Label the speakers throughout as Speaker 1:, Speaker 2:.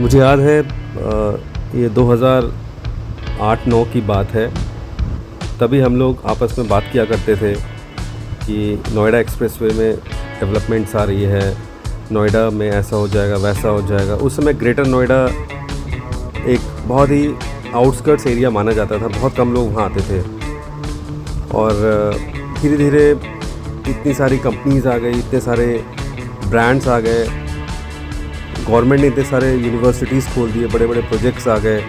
Speaker 1: मुझे याद है ये 2008-9 की बात है। तभी हम लोग आपस में बात किया करते थे कि नोएडा एक्सप्रेसवे में डेवलपमेंट्स आ रही है, नोएडा में ऐसा हो जाएगा, वैसा हो जाएगा। उस समय ग्रेटर नोएडा एक बहुत ही आउटस्कर्ट्स एरिया माना जाता था, बहुत कम लोग वहाँ आते थे। और धीरे धीरे इतनी सारी कंपनीज़ आ गई, इतने सारे ब्रांड्स आ गए, गवर्नमेंट ने इतने सारे यूनिवर्सिटीज़ खोल दिए, बड़े बड़े प्रोजेक्ट्स आ गए,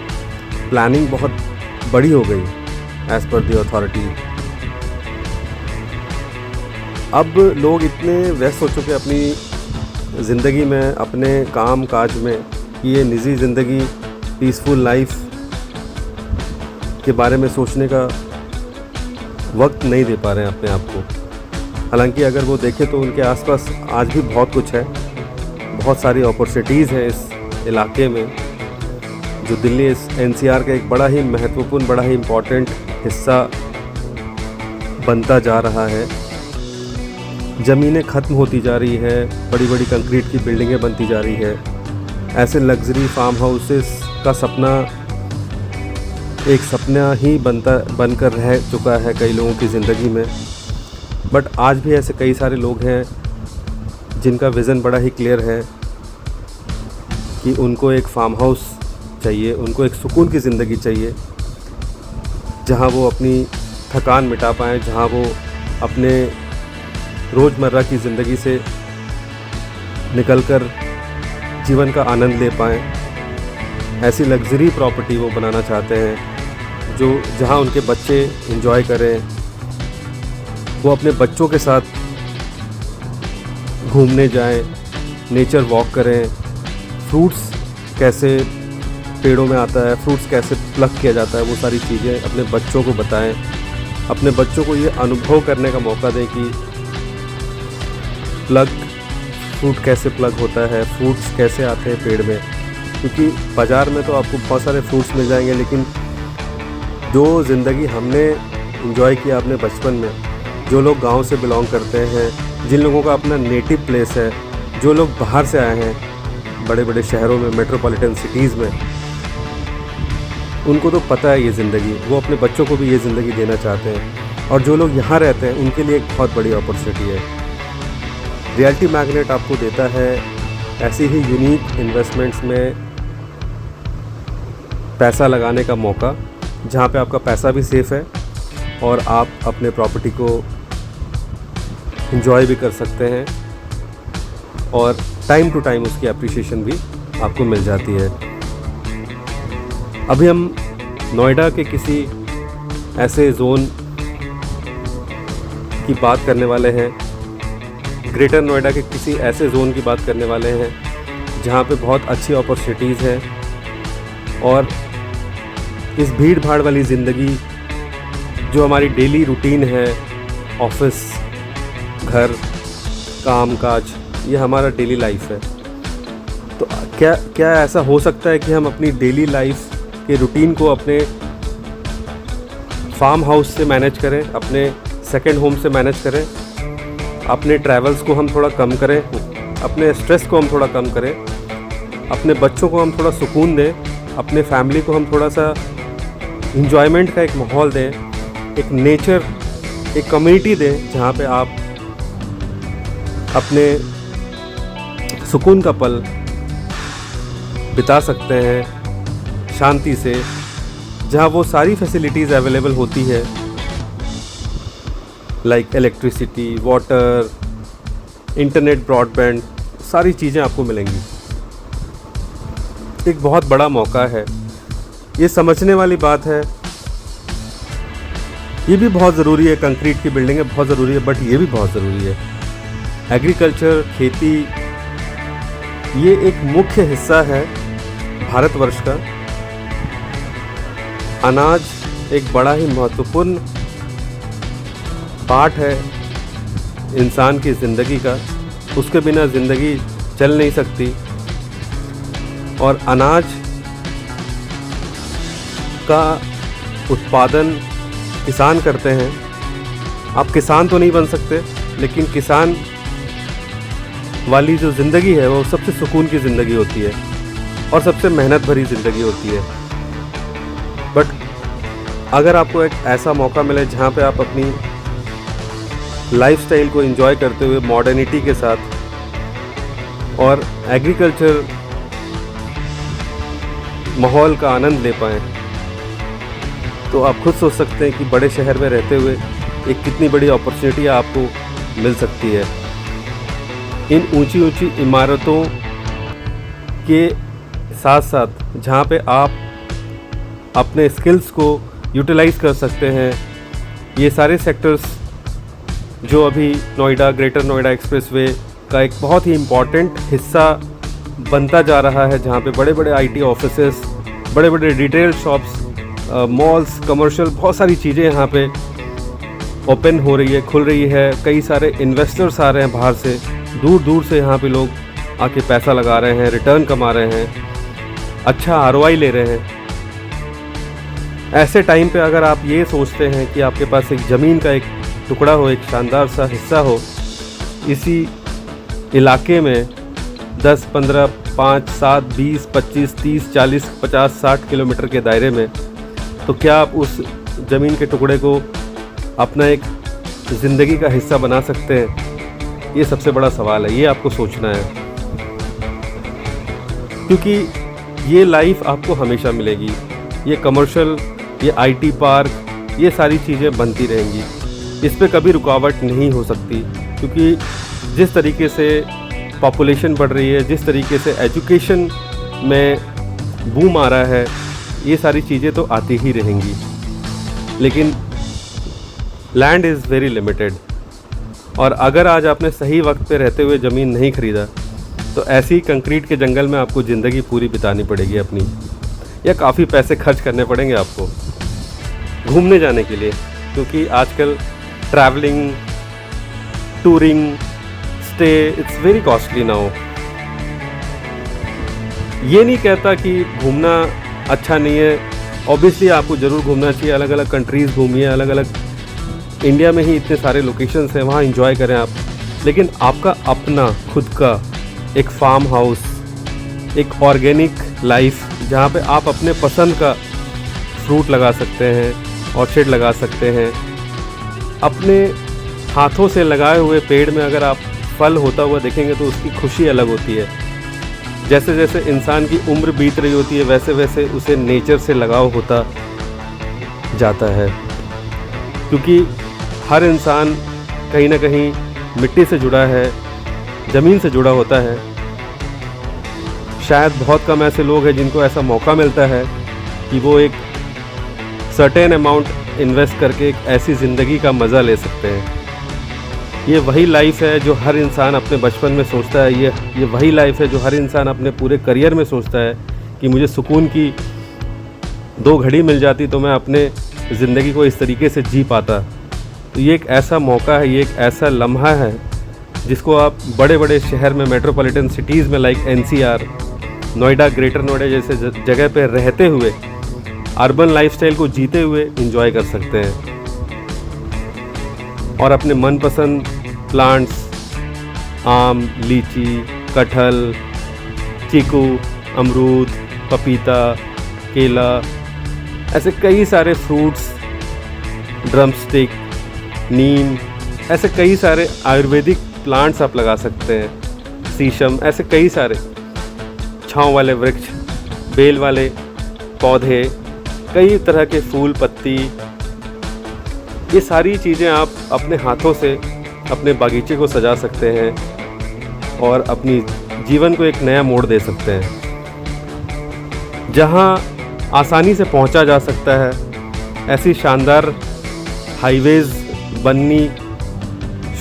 Speaker 1: प्लानिंग बहुत बड़ी हो गई एज़ पर द अथॉरिटी। अब लोग इतने व्यस्त हो चुके अपनी ज़िंदगी में, अपने काम काज में, कि ये निजी ज़िंदगी, पीसफुल लाइफ के बारे में सोचने का वक्त नहीं दे पा रहे हैं अपने आप को। हालांकि अगर वो देखें तो उनके आसपास आज भी बहुत कुछ है, बहुत सारी अपॉर्चुनिटीज़ हैं इस इलाके में, जो दिल्ली इस एनसीआर का एक बड़ा ही महत्वपूर्ण, बड़ा ही इम्पोर्टेंट हिस्सा बनता जा रहा है। ज़मीनें ख़त्म होती जा रही है, बड़ी बड़ी कंक्रीट की बिल्डिंगें बनती जा रही है। ऐसे लग्जरी फार्म हाउसेस का सपना एक सपना ही बनकर रह चुका है कई लोगों की ज़िंदगी में। बट आज भी ऐसे कई सारे लोग हैं जिनका विज़न बड़ा ही क्लियर है कि उनको एक फार्म हाउस चाहिए, उनको एक सुकून की ज़िंदगी चाहिए, जहां वो अपनी थकान मिटा पाएँ, जहां वो अपने रोज़मर्रा की ज़िंदगी से निकलकर जीवन का आनंद ले पाएँ। ऐसी लग्जरी प्रॉपर्टी वो बनाना चाहते हैं जहां उनके बच्चे एंजॉय करें, वो अपने बच्चों के साथ घूमने जाएं, नेचर वॉक करें, फ्रूट्स कैसे पेड़ों में आता है, फ्रूट्स कैसे प्लग किया जाता है, वो सारी चीज़ें अपने बच्चों को बताएं। अपने बच्चों को ये अनुभव करने का मौका दें कि फ्रूट कैसे प्लग होता है, फ्रूट्स कैसे आते हैं पेड़ में। क्योंकि बाज़ार में तो आपको बहुत सारे फ्रूट्स मिल जाएंगे, लेकिन जो ज़िंदगी हमने एंजॉय किया अपने बचपन में, जो लोग गांव से बिलोंग करते हैं, जिन लोगों का अपना नेटिव प्लेस है, जो लोग बाहर से आए हैं बड़े बड़े शहरों में, मेट्रोपॉलिटन सिटीज़ में, उनको तो पता है ये ज़िंदगी, वो अपने बच्चों को भी ये ज़िंदगी देना चाहते हैं। और जो लोग यहाँ रहते हैं उनके लिए एक बहुत बड़ी अपॉर्चुनिटी है। रियल्टी मैग्नेट आपको देता है ऐसी ही यूनिक इन्वेस्टमेंट्स में पैसा लगाने का मौका, जहाँ पे आपका पैसा भी सेफ़ है और आप अपने प्रॉपर्टी को एंजॉय भी कर सकते हैं, और टाइम टू टाइम उसकी एप्रिसिएशन भी आपको मिल जाती है। अभी हम नोएडा के किसी ऐसे जोन की बात करने वाले हैं, ग्रेटर नोएडा के किसी ऐसे जोन की बात करने वाले हैं जहाँ पे बहुत अच्छी अपॉर्चुनिटीज़ हैं। और इस भीड़ भाड़ वाली ज़िंदगी जो हमारी डेली रूटीन है, ऑफिस, घर, काम काज, ये हमारा डेली लाइफ है। तो क्या ऐसा हो सकता है कि हम अपनी डेली लाइफ के रूटीन को अपने फार्म हाउस से मैनेज करें, अपने सेकंड होम से मैनेज करें, अपने ट्रैवल्स को हम थोड़ा कम करें, अपने स्ट्रेस को हम थोड़ा कम करें, अपने बच्चों को हम थोड़ा सुकून दें, अपने फैमिली को हम थोड़ा सा इंजॉयमेंट का एक माहौल दें, एक नेचर, एक कम्युनिटी दें जहाँ पे आप अपने सुकून का पल बिता सकते हैं शांति से, जहाँ वो सारी फैसिलिटीज़ अवेलेबल होती है, like electricity, water, internet, broadband, सारी चीज़ें आपको मिलेंगी। एक बहुत बड़ा मौका है, ये समझने वाली बात है। ये भी बहुत ज़रूरी है, कंक्रीट की बिल्डिंगें बहुत ज़रूरी है, बट ये भी बहुत ज़रूरी है। एग्रीकल्चर, खेती, ये एक मुख्य हिस्सा है भारतवर्ष का। अनाज एक बड़ा ही महत्वपूर्ण पार्ट है इंसान की ज़िंदगी का, उसके बिना ज़िंदगी चल नहीं सकती। और अनाज का उत्पादन किसान करते हैं। आप किसान तो नहीं बन सकते, लेकिन किसान वाली जो ज़िंदगी है वो सबसे सुकून की ज़िंदगी होती है। और सबसे मेहनत भरी ज़िंदगी होती है। बट अगर आपको एक ऐसा मौका मिले जहाँ पे आप अपनी लाइफस्टाइल को एंजॉय करते हुए मॉडर्निटी के साथ और एग्रीकल्चर माहौल का आनंद ले पाएँ, तो आप खुद सोच सकते हैं कि बड़े शहर में रहते हुए एक कितनी बड़ी अपॉर्चुनिटी आपको मिल सकती है। इन ऊंची ऊंची इमारतों के साथ साथ जहाँ पे आप अपने स्किल्स को यूटिलाइज़ कर सकते हैं, ये सारे सेक्टर्स जो अभी नोएडा, ग्रेटर नोएडा एक्सप्रेसवे का एक बहुत ही इम्पॉर्टेंट हिस्सा बनता जा रहा है, जहाँ पे बड़े बड़े आईटी ऑफिसेस, बड़े बड़े रिटेल शॉप्स, मॉल्स, कमर्शियल, बहुत सारी चीज़ें यहाँ पे ओपन हो रही है, खुल रही है। कई सारे इन्वेस्टर्स आ रहे हैं बाहर से, दूर दूर से यहाँ पे लोग आके पैसा लगा रहे हैं, रिटर्न कमा रहे हैं, अच्छा आरओआई ले रहे हैं। ऐसे टाइम पे अगर आप ये सोचते हैं कि आपके पास एक ज़मीन का एक टुकड़ा हो, एक शानदार सा हिस्सा हो इसी इलाके में 10, 15, 5, 7, 20, 25, 30, 40, 50, 60 किलोमीटर के दायरे में, तो क्या आप उस ज़मीन के टुकड़े को अपना एक ज़िंदगी का हिस्सा बना सकते हैं? ये सबसे बड़ा सवाल है, ये आपको सोचना है, क्योंकि ये लाइफ आपको हमेशा मिलेगी। ये कमर्शियल, ये आईटी पार्क, ये सारी चीज़ें बनती रहेंगी, इस पे कभी रुकावट नहीं हो सकती, क्योंकि जिस तरीके से पॉपुलेशन बढ़ रही है, जिस तरीके से एजुकेशन में बूम आ रहा है, ये सारी चीज़ें तो आती ही रहेंगी। लेकिन लैंड इज़ वेरी लिमिटेड, और अगर आज आपने सही वक्त पे रहते हुए ज़मीन नहीं ख़रीदा, तो ऐसी कंक्रीट के जंगल में आपको ज़िंदगी पूरी बितानी पड़ेगी अपनी, या काफ़ी पैसे खर्च करने पड़ेंगे आपको घूमने जाने के लिए, क्योंकि आजकल travelling, touring, stay, it's very costly now. ये नहीं कहता कि घूमना अच्छा नहीं है, ऑब्वियसली आपको ज़रूर घूमना चाहिए, अलग अलग कंट्रीज़ घूमिए, अलग अलग इंडिया में ही इतने सारे लोकेशंस हैं, वहाँ एंजॉय करें आप। लेकिन आपका अपना खुद का एक फार्म हाउस, एक ऑर्गेनिक लाइफ, जहाँ पे आप अपने पसंद का फ्रूट लगा सकते हैं, ऑर्चिड लगा सकते हैं, अपने हाथों से लगाए हुए पेड़ में अगर आप फल होता हुआ देखेंगे तो उसकी खुशी अलग होती है। जैसे जैसे इंसान की उम्र बीत रही होती है, वैसे वैसे उसे नेचर से लगाव होता जाता है, क्योंकि हर इंसान कहीं ना कहीं मिट्टी से जुड़ा है, ज़मीन से जुड़ा होता है। शायद बहुत कम ऐसे लोग हैं जिनको ऐसा मौका मिलता है कि वो एक सर्टेन अमाउंट इन्वेस्ट करके एक ऐसी ज़िंदगी का मज़ा ले सकते हैं। ये वही लाइफ है जो हर इंसान अपने बचपन में सोचता है, ये वही लाइफ है जो हर इंसान अपने पूरे करियर में सोचता है कि मुझे सुकून की 2 घड़ी मिल जाती तो मैं अपने ज़िंदगी को इस तरीके से जी पाता। तो ये एक ऐसा मौका है, ये एक ऐसा लम्हा है जिसको आप बड़े बड़े शहर में, मेट्रोपॉलिटन सिटीज़ में like NCR, Noida, greater Noida जैसे जगह पे रहते हुए, अर्बन लाइफस्टाइल को जीते हुए एंजॉय कर सकते हैं, और अपने मनपसंद प्लांट्स, आम, लीची, कटहल, चीकू, अमरूद, पपीता, केला, ऐसे कई सारे फ्रूट्स, ड्रमस्टिक, नीम, ऐसे कई सारे आयुर्वेदिक प्लांट्स आप लगा सकते हैं, शीशम, ऐसे कई सारे छांव वाले वृक्ष, बेल वाले पौधे, कई तरह के फूल, पत्ती, ये सारी चीज़ें आप अपने हाथों से अपने बागीचे को सजा सकते हैं और अपनी जीवन को एक नया मोड़ दे सकते हैं। जहाँ आसानी से पहुँचा जा सकता है, ऐसी शानदार हाईवेज़ बननी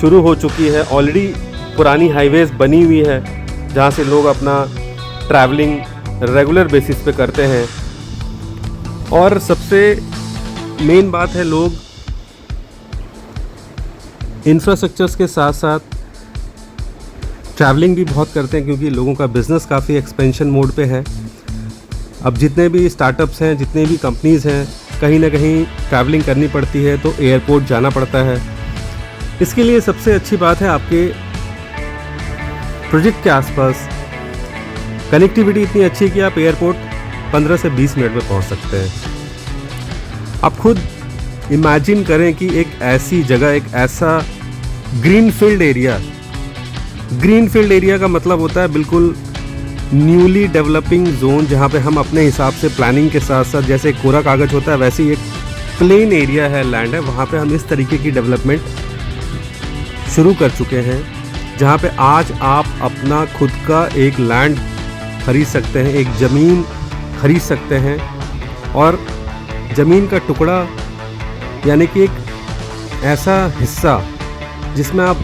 Speaker 1: शुरू हो चुकी है, ऑलरेडी पुरानी हाईवेज़ बनी हुई है जहाँ से लोग अपना ट्रैवलिंग रेगुलर बेसिस पे करते हैं। और सबसे मेन बात है, लोग इंफ्रास्ट्रक्चर्स के साथ साथ ट्रैवलिंग भी बहुत करते हैं, क्योंकि लोगों का बिज़नेस काफ़ी एक्सपेंशन मोड पे है। अब जितने भी स्टार्टअप्स हैं, जितने भी कंपनीज़ हैं, कहीं ना कहीं ट्रैवलिंग करनी पड़ती है, तो एयरपोर्ट जाना पड़ता है। इसके लिए सबसे अच्छी बात है, आपके प्रोजेक्ट के आसपास कनेक्टिविटी इतनी अच्छी है कि आप एयरपोर्ट 15 से 20 मिनट में पहुंच सकते हैं। आप खुद इमेजिन करें कि एक ऐसी जगह, एक ऐसा ग्रीनफील्ड एरिया का मतलब होता है बिल्कुल न्यूली डेवलपिंग जोन, जहाँ पे हम अपने हिसाब से प्लानिंग के साथ साथ, जैसे कोरा कागज़ होता है वैसे ही एक प्लेन एरिया है, लैंड है, वहाँ पे हम इस तरीके की डेवलपमेंट शुरू कर चुके हैं, जहाँ पे आज आप अपना खुद का एक लैंड खरीद सकते हैं, एक ज़मीन खरीद सकते हैं, और ज़मीन का टुकड़ा यानी कि एक ऐसा हिस्सा जिसमें आप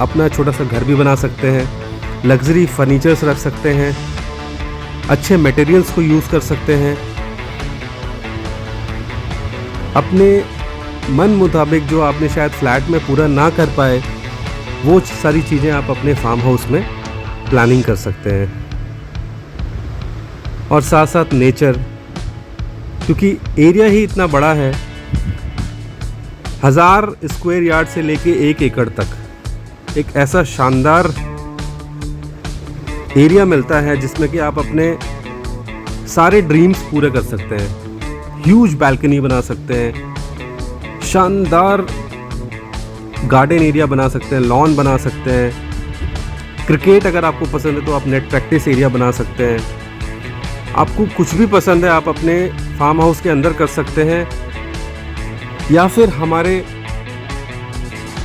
Speaker 1: अपना छोटा सा घर भी बना सकते हैं, लग्जरी फर्नीचर्स रख सकते हैं, अच्छे मटेरियल्स को यूज़ कर सकते हैं, अपने मन मुताबिक जो आपने शायद फ्लैट में पूरा ना कर पाए वो सारी चीज़ें आप अपने फार्म हाउस में प्लानिंग कर सकते हैं। और साथ साथ नेचर, क्योंकि एरिया ही इतना बड़ा है, 1000 स्क्वायर यार्ड से लेके 1 एकड़ तक एक ऐसा शानदार एरिया मिलता है जिसमें कि आप अपने सारे ड्रीम्स पूरे कर सकते हैं। ह्यूज बैल्कनी बना सकते हैं, शानदार गार्डन एरिया बना सकते हैं, लॉन बना सकते हैं, क्रिकेट अगर आपको पसंद है तो आप नेट प्रैक्टिस एरिया बना सकते हैं। आपको कुछ भी पसंद है आप अपने फार्म हाउस के अंदर कर सकते हैं, या फिर हमारे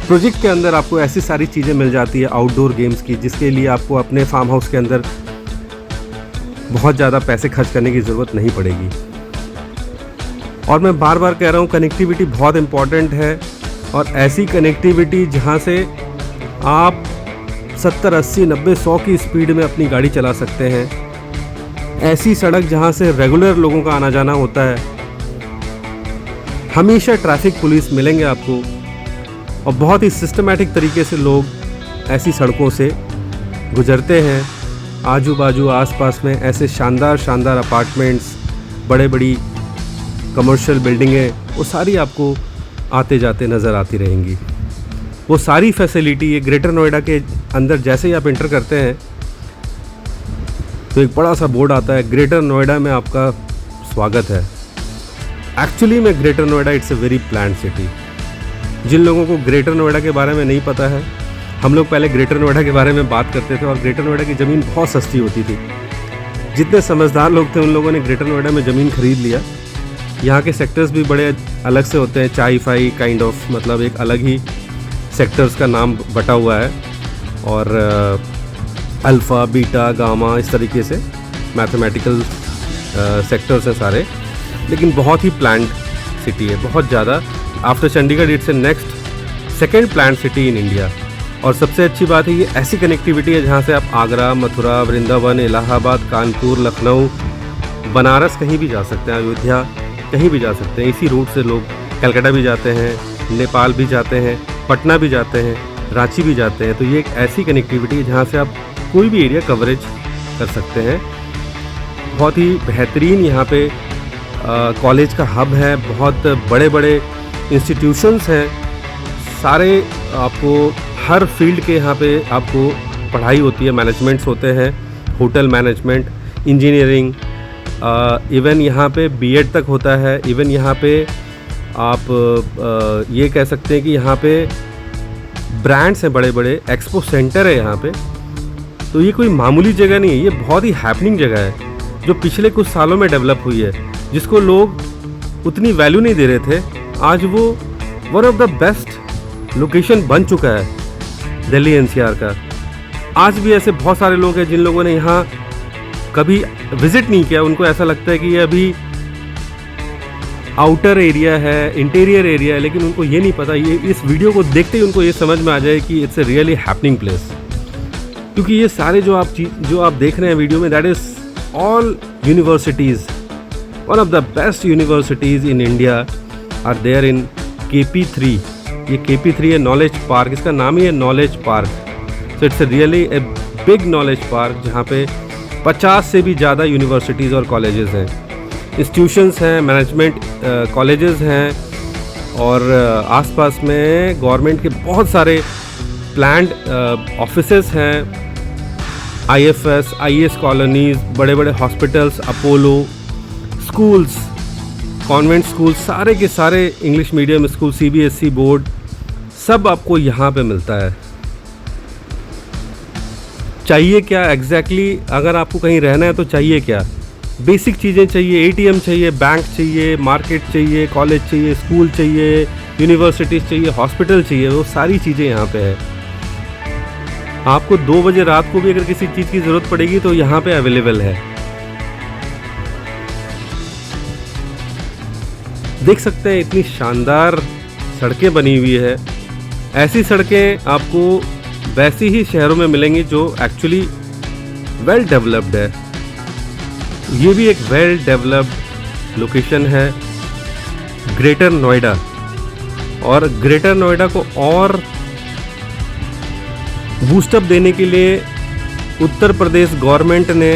Speaker 1: प्रोजेक्ट के अंदर आपको ऐसी सारी चीज़ें मिल जाती है आउटडोर गेम्स की, जिसके लिए आपको अपने फार्म हाउस के अंदर बहुत ज़्यादा पैसे खर्च करने की ज़रूरत नहीं पड़ेगी। और मैं बार बार कह रहा हूँ, कनेक्टिविटी बहुत इम्पॉर्टेंट है, और ऐसी कनेक्टिविटी जहाँ से आप 70, 80, 90, 100 की स्पीड में अपनी गाड़ी चला सकते हैं, ऐसी सड़क जहाँ से रेगुलर लोगों का आना जाना होता है, हमेशा ट्रैफिक पुलिस मिलेंगे आपको, और बहुत ही सिस्टमैटिक तरीके से लोग ऐसी सड़कों से गुजरते हैं। आजू बाजू आसपास में ऐसे शानदार शानदार अपार्टमेंट्स, बड़े बड़ी कमर्शियल बिल्डिंगें, वो सारी आपको आते जाते नज़र आती रहेंगी। वो सारी फैसिलिटी ये ग्रेटर नोएडा के अंदर जैसे ही आप इंटर करते हैं तो एक बड़ा सा बोर्ड आता है, ग्रेटर नोएडा में आपका स्वागत है। एक्चुअली में greater Noida it's a very planned city. जिन लोगों को ग्रेटर नोएडा के बारे में नहीं पता है, हम लोग पहले ग्रेटर नोएडा के बारे में बात करते थे और ग्रेटर नोएडा की ज़मीन बहुत सस्ती होती थी। जितने समझदार लोग थे उन लोगों ने ग्रेटर नोएडा में ज़मीन खरीद लिया। यहाँ के सेक्टर्स भी बड़े अलग से होते हैं, चाई फाई काइंड ऑफ, मतलब एक अलग ही सेक्टर्स का नाम बटा हुआ है, और अल्फ़ा, बीटा, गामा, इस तरीके से मैथमेटिकल सेक्टर्स हैं सारे, लेकिन बहुत ही प्लान्ड सिटी है, बहुत ज़्यादा। After Chandigarh it's A next second planned city in India. और सबसे अच्छी बात है ये ऐसी कनेक्टिविटी है जहाँ से आप आगरा, मथुरा, वृंदावन, इलाहाबाद, कानपुर, लखनऊ, बनारस कहीं भी जा सकते हैं, अयोध्या कहीं भी जा सकते हैं। इसी रूट से लोग कलकत्ता भी जाते हैं, नेपाल भी जाते हैं, पटना भी जाते हैं, रांची भी जाते हैं। तो ये एक ऐसी कनेक्टिविटी है जहाँ से आप कोई भी एरिया कवरेज कर सकते हैं। बहुत ही बेहतरीन यहाँ पे कॉलेज का हब है, बहुत बड़े बड़े इंस्टीट्यूशंस हैं, सारे आपको हर फील्ड के यहाँ पे आपको पढ़ाई होती है, मैनेजमेंट्स होते हैं, होटल मैनेजमेंट, इंजीनियरिंग, इवन यहाँ पे बीएड तक होता है। इवन यहाँ पे आप ये कह सकते हैं कि यहाँ पे ब्रांड्स हैं, बड़े बड़े एक्सपो सेंटर है यहाँ पे। तो ये कोई मामूली जगह नहीं है, ये बहुत ही हैपनिंग जगह है जो पिछले कुछ सालों में डेवलप हुई है, जिसको लोग उतनी वैल्यू नहीं दे रहे थे। आज वो one of the best location बन चुका है दिल्ली एनसीआर का। आज भी ऐसे बहुत सारे लोग हैं जिन लोगों ने यहाँ कभी विजिट नहीं किया, उनको ऐसा लगता है कि ये अभी आउटर एरिया है, इंटीरियर एरिया है, लेकिन उनको ये नहीं पता, ये इस वीडियो को देखते ही उनको ये समझ में आ जाए कि it's a really happening place. क्योंकि ये सारे जो आप देख रहे हैं वीडियो में, that is all universities. One of the best universities in India are there in KP3। ये KP3 है, नॉलेज पार्क, इसका नाम ही है knowledge park. So it's really a big knowledge park जहाँ पे 50 से भी ज़्यादा यूनिवर्सिटीज़ और कॉलेजेस हैं, इंस्टीट्यूशंस हैं, मैनेजमेंट कॉलेजेस हैं, और आसपास में गवर्नमेंट के बहुत सारे प्लान्ड ऑफिसेस हैं, IFS, IS कॉलोनीज़, बड़े बड़े hospitals, Apollo, schools, convent school, सारे के सारे English medium school, CBSE board, सब आपको यहाँ पे मिलता है। चाहिए क्या एग्जैक्टली अगर आपको कहीं रहना है तो चाहिए क्या? बेसिक चीज़ें चाहिए, ATM चाहिए, बैंक चाहिए, मार्केट चाहिए, कॉलेज चाहिए, स्कूल चाहिए, यूनिवर्सिटीज़ चाहिए, हॉस्पिटल चाहिए, वो सारी चीज़ें यहाँ पे है। आपको 2 बजे रात को भी अगर किसी चीज़ की ज़रूरत पड़ेगी तो यहाँ पे अवेलेबल है। देख सकते हैं इतनी शानदार सड़कें बनी हुई है। ऐसी सड़कें आपको वैसी ही शहरों में मिलेंगी जो एक्चुअली वेल डेवलप्ड है। ये भी एक वेल डेवलप्ड लोकेशन है, ग्रेटर नोएडा। और ग्रेटर नोएडा को और बूस्टअप देने के लिए उत्तर प्रदेश गवर्नमेंट ने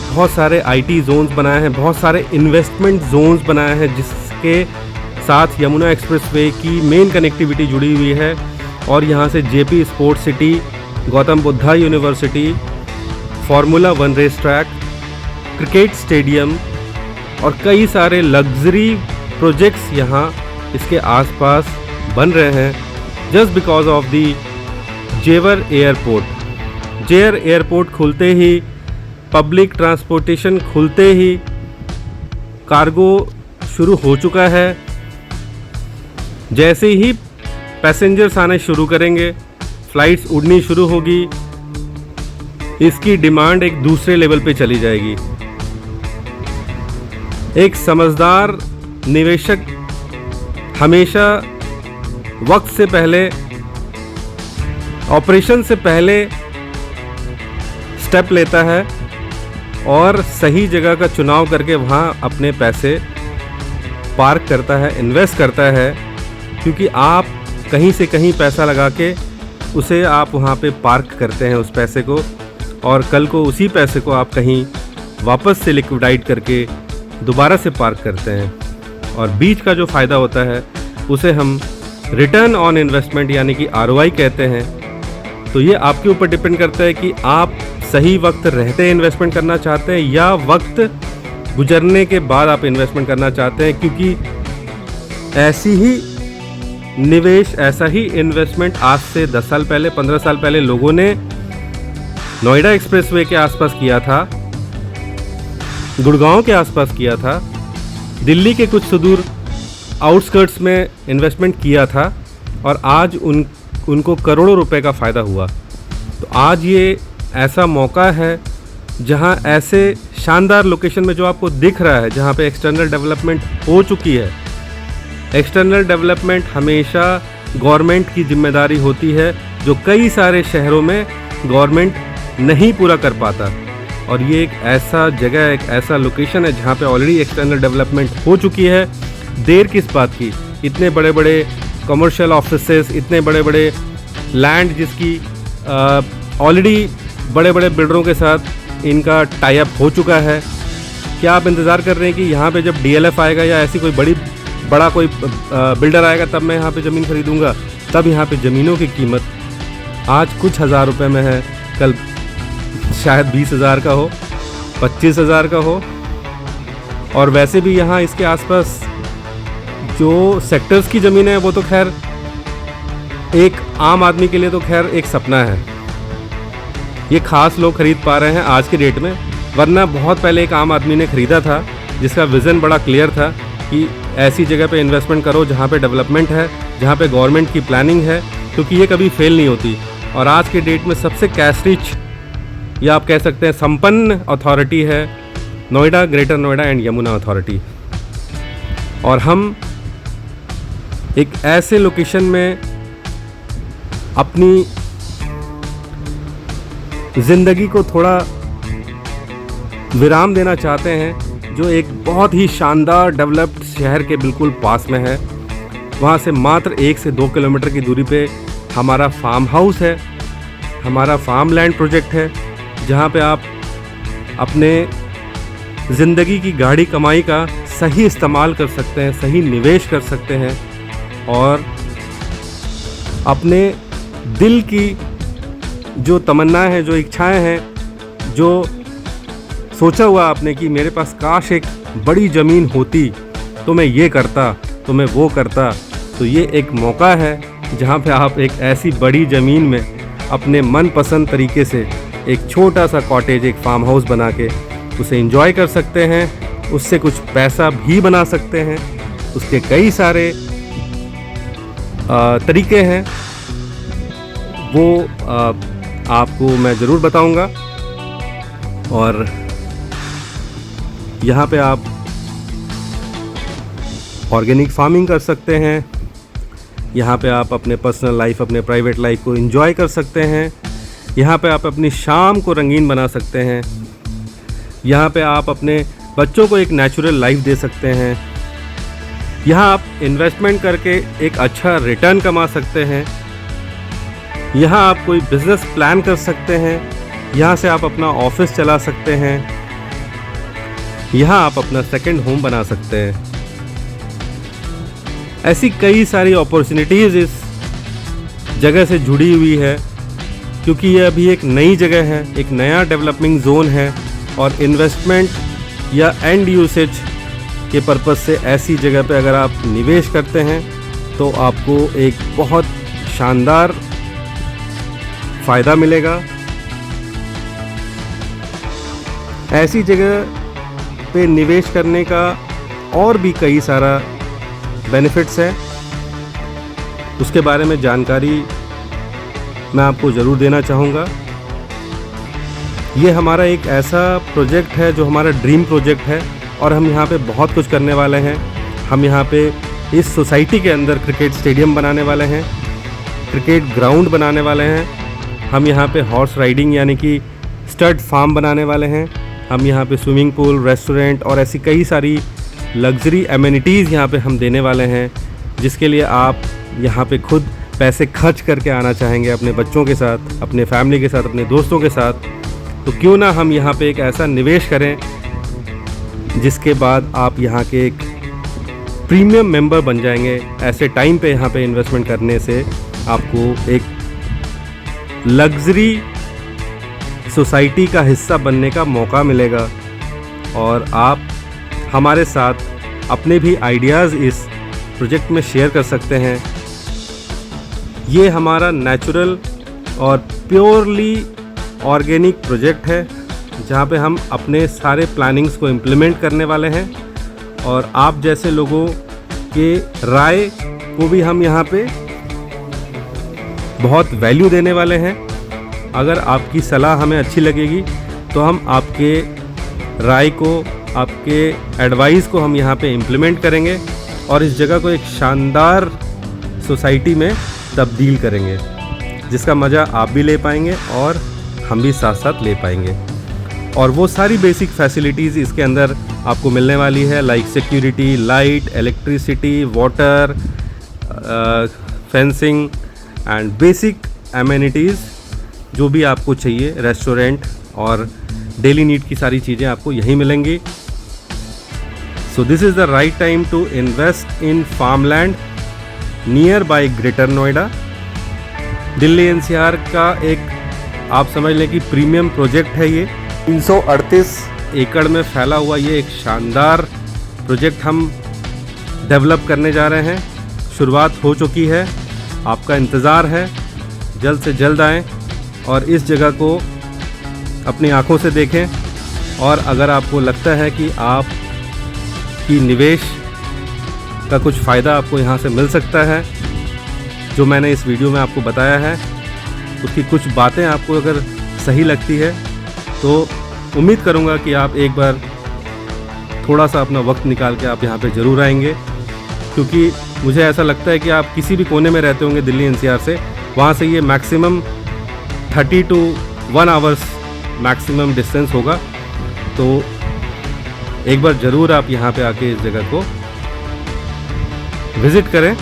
Speaker 1: बहुत सारे IT जोन्स बनाए हैं, बहुत सारे इन्वेस्टमेंट जोन्स बनाए हैं, जिसके साथ यमुना एक्सप्रेसवे की मेन कनेक्टिविटी जुड़ी हुई है। और यहाँ से JP sports city, Gautam Buddha university, formula 1 race track, cricket stadium और कई सारे लग्जरी प्रोजेक्ट्स यहाँ इसके आसपास बन रहे हैं जस्ट बिकॉज ऑफ दी जेवर एयरपोर्ट। जेवर एयरपोर्ट खुलते ही, पब्लिक ट्रांसपोर्टेशन खुलते ही कार्गो शुरू हो चुका है। जैसे ही पैसेंजर्स आने शुरू करेंगे, फ्लाइट्स उड़नी शुरू होगी, इसकी डिमांड एक दूसरे लेवल पे चली जाएगी। एक समझदार निवेशक हमेशा वक्त से पहले, ऑपरेशन से पहले स्टेप लेता है और सही जगह का चुनाव करके वहाँ अपने पैसे पार्क करता है, इन्वेस्ट करता है। क्योंकि आप कहीं से कहीं पैसा लगा के उसे आप वहाँ पे पार्क करते हैं उस पैसे को, और कल को उसी पैसे को आप कहीं वापस से लिक्विडाइट करके दोबारा से पार्क करते हैं। और बीच का जो फ़ायदा होता है उसे हम रिटर्न ऑन इन्वेस्टमेंट यानी कि ROI कहते हैं। तो ये आपके ऊपर डिपेंड करता है कि आप सही वक्त रहते इन्वेस्टमेंट करना चाहते हैं या वक्त गुजरने के बाद आप इन्वेस्टमेंट करना चाहते हैं। क्योंकि ऐसी ही निवेश, ऐसा ही इन्वेस्टमेंट आज से 10 साल पहले, 15 साल पहले लोगों ने नोएडा एक्सप्रेसवे के आसपास किया था, गुड़गांव के आसपास किया था, दिल्ली के कुछ सुदूर आउटस्कर्ट्स में इन्वेस्टमेंट किया था, और आज उनको करोड़ों रुपए का फ़ायदा हुआ। तो आज ये ऐसा मौका है जहां ऐसे शानदार लोकेशन में जो आपको दिख रहा है, जहां पे एक्सटर्नल डेवलपमेंट हो चुकी है। एक्सटर्नल डेवलपमेंट हमेशा गवर्नमेंट की जिम्मेदारी होती है, जो कई सारे शहरों में गवर्नमेंट नहीं पूरा कर पाता। और ये एक ऐसा जगह, एक ऐसा लोकेशन है जहाँ पे ऑलरेडी एक्सटर्नल डेवलपमेंट हो चुकी है। देर किस बात की, इतने बड़े बड़े कमर्शियल ऑफिसेस, इतने बड़े बड़े लैंड जिसकी ऑलरेडी बड़े बड़े बिल्डरों के साथ इनका टाई अप हो चुका है। क्या आप इंतज़ार कर रहे हैं कि यहाँ पे जब DLF आएगा या ऐसी कोई बड़ा कोई बिल्डर आएगा तब मैं यहाँ पे ज़मीन खरीदूँगा? तब यहाँ पे ज़मीनों की कीमत आज कुछ हज़ार रुपये में है, कल शायद 20,000 का हो, 25,000 का हो। और वैसे भी यहाँ इसके आसपास जो सेक्टर्स की ज़मीन है वो तो खैर एक आम आदमी के लिए तो खैर एक सपना है। ये खास लोग खरीद पा रहे हैं आज के डेट में, वरना बहुत पहले एक आम आदमी ने ख़रीदा था जिसका विज़न बड़ा क्लियर था कि ऐसी जगह पे इन्वेस्टमेंट करो जहाँ पे डेवलपमेंट है, जहाँ पे गवर्नमेंट की प्लानिंग है, क्योंकि ये कभी फेल नहीं होती। और आज के डेट में सबसे कैश रिच या आप कह सकते हैं संपन्न अथॉरिटी है Noida, greater Noida and Yamuna authority. और हम एक ऐसे लोकेशन में अपनी ज़िंदगी को थोड़ा विराम देना चाहते हैं, जो एक बहुत ही शानदार डेवलप्ड शहर के बिल्कुल पास में है। वहाँ से मात्र 1 से 2 किलोमीटर की दूरी पे हमारा फार्म हाउस है, हमारा फार्म लैंड प्रोजेक्ट है, जहाँ पे आप अपने ज़िंदगी की गाढ़ी कमाई का सही इस्तेमाल कर सकते हैं, सही निवेश कर सकते हैं और अपने दिल की जो तमन्नाएं हैं, जो इच्छाएं हैं, जो सोचा हुआ आपने कि मेरे पास काश एक बड़ी ज़मीन होती तो मैं ये करता, तो मैं वो करता, तो ये एक मौका है जहाँ पे आप एक ऐसी बड़ी ज़मीन में अपने मनपसंद तरीके से एक छोटा सा कॉटेज, एक फार्म हाउस बना के उसे एंजॉय कर सकते हैं, उससे कुछ पैसा भी बना सकते हैं। उसके कई सारे तरीके हैं, वो आपको मैं ज़रूर बताऊंगा। और यहाँ पे आप ऑर्गेनिक फार्मिंग कर सकते हैं, यहाँ पे आप अपने पर्सनल लाइफ, अपने प्राइवेट लाइफ को एंजॉय कर सकते हैं, यहाँ पे आप अपनी शाम को रंगीन बना सकते हैं, यहाँ पे आप अपने बच्चों को एक नेचुरल लाइफ दे सकते हैं, यहाँ आप इन्वेस्टमेंट करके एक अच्छा रिटर्न कमा सकते हैं, यहाँ आप कोई बिज़नेस प्लान कर सकते हैं, यहाँ से आप अपना ऑफिस चला सकते हैं, यहाँ आप अपना सेकंड होम बना सकते हैं। ऐसी कई सारी अपॉर्चुनिटीज़ इस जगह से जुड़ी हुई है, क्योंकि ये अभी एक नई जगह है, एक नया डेवलपिंग जोन है, और इन्वेस्टमेंट या एंड यूसेज के पर्पज़ से ऐसी जगह पे अगर आप निवेश करते हैं तो आपको एक बहुत शानदार फ़ायदा मिलेगा। ऐसी जगह पे निवेश करने का और भी कई सारा बेनिफिट्स है, उसके बारे में जानकारी मैं आपको ज़रूर देना चाहूँगा। ये हमारा एक ऐसा प्रोजेक्ट है जो हमारा ड्रीम प्रोजेक्ट है, और हम यहाँ पे बहुत कुछ करने वाले हैं। हम यहाँ पे इस सोसाइटी के अंदर क्रिकेट स्टेडियम बनाने वाले हैं, क्रिकेट ग्राउंड बनाने वाले हैं, हम यहाँ पे हॉर्स राइडिंग यानी कि स्टड फार्म बनाने वाले हैं, हम यहाँ पे स्विमिंग पूल, रेस्टोरेंट और ऐसी कई सारी लग्जरी एमिनिटीज़ यहाँ पे हम देने वाले हैं, जिसके लिए आप यहाँ पे खुद पैसे खर्च करके आना चाहेंगे अपने बच्चों के साथ, अपने फैमिली के साथ, अपने दोस्तों के साथ। तो क्यों ना हम यहाँ पे एक ऐसा निवेश करें जिसके बाद आप यहाँ के एक प्रीमियम मेंबर बन जाएंगे। ऐसे टाइम पे यहाँ पे इन्वेस्टमेंट करने से आपको एक लग्जरी सोसाइटी का हिस्सा बनने का मौका मिलेगा, और आप हमारे साथ अपने भी आइडियाज़ इस प्रोजेक्ट में शेयर कर सकते हैं। ये हमारा नेचुरल और प्योरली ऑर्गेनिक प्रोजेक्ट है, जहाँ पे हम अपने सारे प्लानिंग्स को इम्प्लीमेंट करने वाले हैं, और आप जैसे लोगों के राय को भी हम यहाँ पे बहुत वैल्यू देने वाले हैं। अगर आपकी सलाह हमें अच्छी लगेगी तो हम आपके राय को, आपके एडवाइस को हम यहाँ पे इम्प्लीमेंट करेंगे, और इस जगह को एक शानदार सोसाइटी में तब्दील करेंगे, जिसका मज़ा आप भी ले पाएंगे और हम भी साथ साथ ले पाएंगे। और वो सारी बेसिक फैसिलिटीज़ इसके अंदर आपको मिलने वाली है, like security, light, electricity, water, fencing and basic amenities जो भी आपको चाहिए, रेस्टोरेंट और डेली नीड की सारी चीज़ें आपको यहीं मिलेंगी। So this is the right time to invest in farmland nearby greater Noida. Delhi NCR का एक आप समझ लें कि प्रीमियम प्रोजेक्ट है ये। 338 एकड़ में फैला हुआ ये एक शानदार प्रोजेक्ट हम डेवलप करने जा रहे हैं। शुरुआत हो चुकी है, आपका इंतज़ार है, जल्द से जल्द आएँ और इस जगह को अपनी आँखों से देखें। और अगर आपको लगता है कि आप की निवेश का कुछ फ़ायदा आपको यहाँ से मिल सकता है, जो मैंने इस वीडियो में आपको बताया है, उसकी कुछ बातें आपको अगर सही लगती है तो उम्मीद करूँगा कि आप एक बार थोड़ा सा अपना वक्त निकाल के आप यहाँ पे ज़रूर आएंगे, क्योंकि मुझे ऐसा लगता है कि आप किसी भी कोने में रहते होंगे दिल्ली एनसीआर से, वहाँ से ये maximum 30 to 1 hours maximum distance होगा। तो एक बार ज़रूर आप यहाँ पे आके इस जगह को विज़िट करें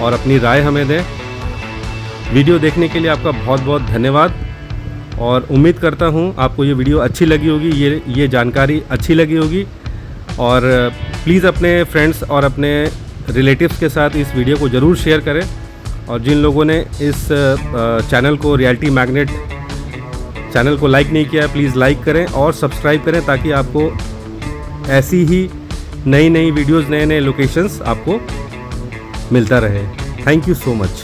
Speaker 1: और अपनी राय हमें दें। वीडियो देखने के लिए आपका बहुत बहुत धन्यवाद, और उम्मीद करता हूँ आपको ये वीडियो अच्छी लगी होगी, ये जानकारी अच्छी लगी होगी। और प्लीज़ अपने फ्रेंड्स और अपने रिलेटिव्स के साथ इस वीडियो को ज़रूर शेयर करें। और जिन लोगों ने इस चैनल को रियलिटी मैग्नेट चैनल को लाइक नहीं किया है प्लीज़ लाइक करें और सब्सक्राइब करें ताकि आपको ऐसी ही नई नई वीडियोस, नए नए लोकेशंस आपको मिलता रहे। Thank you so much.